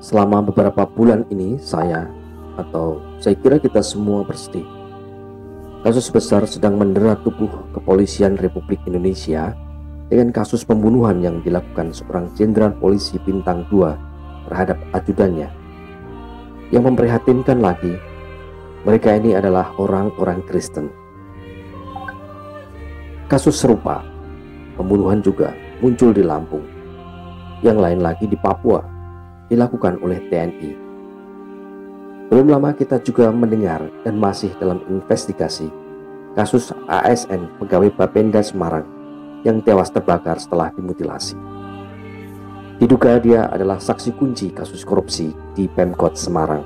Selama beberapa bulan ini saya kira kita semua bersedih. Kasus besar sedang mendera tubuh kepolisian Republik Indonesia dengan kasus pembunuhan yang dilakukan seorang jenderal polisi bintang 2 terhadap ajudannya. Yang memprihatinkan lagi, mereka ini adalah orang-orang Kristen. Kasus serupa, pembunuhan juga muncul di Lampung. Yang lain lagi di Papua, dilakukan oleh TNI. Belum lama kita juga mendengar dan masih dalam investigasi kasus ASN pegawai Bapenda Semarang yang tewas terbakar setelah dimutilasi. Diduga dia adalah saksi kunci kasus korupsi di Pemkot Semarang.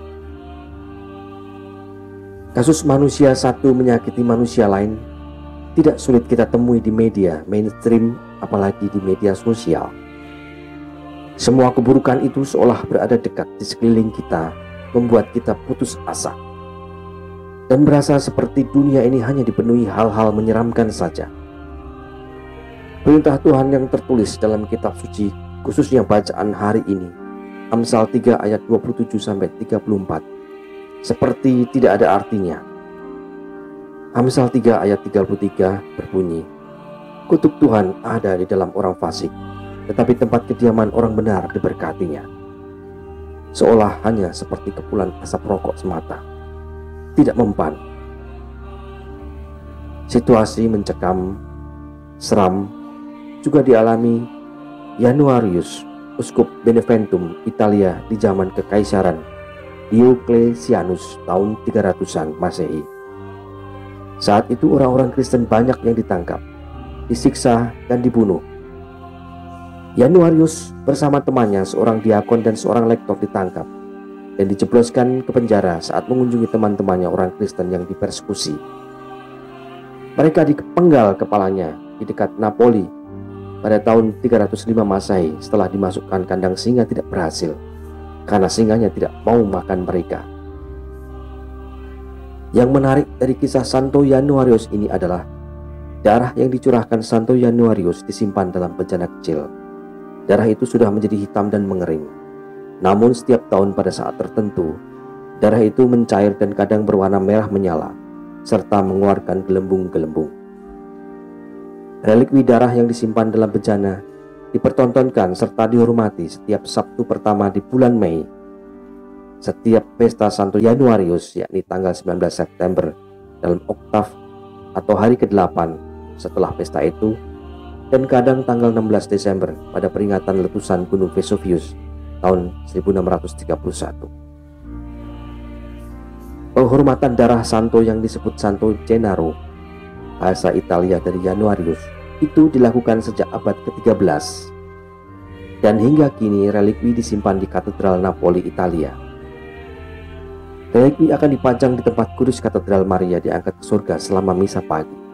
Kasus manusia satu menyakiti manusia lain tidak sulit kita temui di media mainstream, apalagi di media sosial. Semua keburukan itu seolah berada dekat di sekeliling kita, membuat kita putus asa dan merasa seperti dunia ini hanya dipenuhi hal-hal menyeramkan saja. Perintah Tuhan yang tertulis dalam kitab suci, khususnya bacaan hari ini, Amsal 3 ayat 27-34, seperti tidak ada artinya. Amsal 3 ayat 33 berbunyi, kutuk Tuhan ada di dalam orang fasik, tetapi tempat kediaman orang benar diberkatinya. Seolah hanya seperti kepulan asap rokok semata, tidak mempan. Situasi mencekam, seram juga dialami Januarius, uskup Beneventum Italia di zaman kekaisaran Diocletianus tahun 300-an Masehi. Saat itu orang-orang Kristen banyak yang ditangkap, disiksa dan dibunuh. Januarius bersama temannya, seorang diakon dan seorang lektor, ditangkap dan dijebloskan ke penjara saat mengunjungi teman-temannya orang Kristen yang dipersekusi. Mereka dipenggal kepalanya di dekat Napoli pada tahun 305 Masehi setelah dimasukkan kandang singa tidak berhasil karena singanya tidak mau makan mereka. Yang menarik dari kisah Santo Januarius ini adalah darah yang dicurahkan Santo Januarius disimpan dalam bejana kecil. Darah itu sudah menjadi hitam dan mengering. Namun setiap tahun pada saat tertentu, darah itu mencair dan kadang berwarna merah menyala, serta mengeluarkan gelembung-gelembung. Relikwi darah yang disimpan dalam bejana dipertontonkan serta dihormati setiap Sabtu pertama di bulan Mei. Setiap pesta Santo Januarius, yakni tanggal 19 September dalam oktav atau hari ke-8 setelah pesta itu, dan kadang tanggal 16 Desember pada peringatan letusan Gunung Vesuvius tahun 1631. Penghormatan darah santo yang disebut Santo Gennaro, bahasa Italia dari Januarius, itu dilakukan sejak abad ke-13 dan hingga kini relikwi disimpan di Katedral Napoli, Italia. Relikwi akan dipajang di tempat kudus Katedral Maria diangkat ke surga selama misa pagi.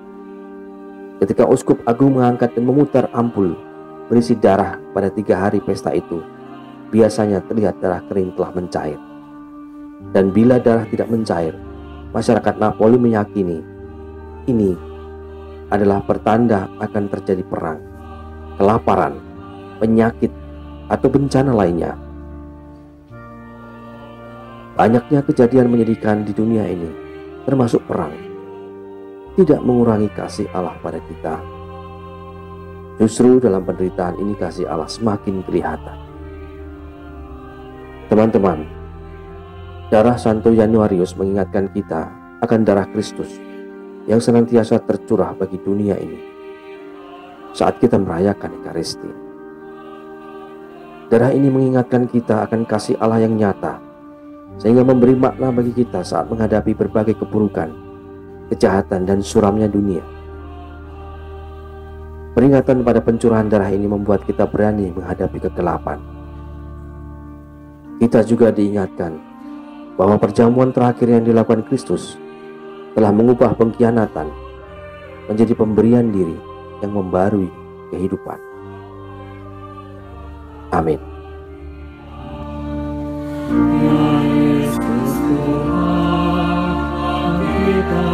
Ketika uskup agung mengangkat dan memutar ampul berisi darah pada 3 hari pesta itu, biasanya terlihat darah kering telah mencair. Dan bila darah tidak mencair, masyarakat Napoli meyakini ini adalah pertanda akan terjadi perang, kelaparan, penyakit, atau bencana lainnya. Banyaknya kejadian menyedihkan di dunia ini, termasuk perang, tidak mengurangi kasih Allah pada kita. Justru dalam penderitaan ini kasih Allah semakin kelihatan. Teman-teman, darah Santo Januarius mengingatkan kita akan darah Kristus yang senantiasa tercurah bagi dunia ini saat kita merayakan Ekaristi. Darah ini mengingatkan kita akan kasih Allah yang nyata, sehingga memberi makna bagi kita saat menghadapi berbagai keburukan, kejahatan, dan suramnya dunia. Peringatan pada pencurahan darah ini membuat kita berani menghadapi kegelapan. Kita juga diingatkan bahwa perjamuan terakhir yang dilakukan Kristus telah mengubah pengkhianatan menjadi pemberian diri yang membarui kehidupan. Amin. Yesus Tuhan, kita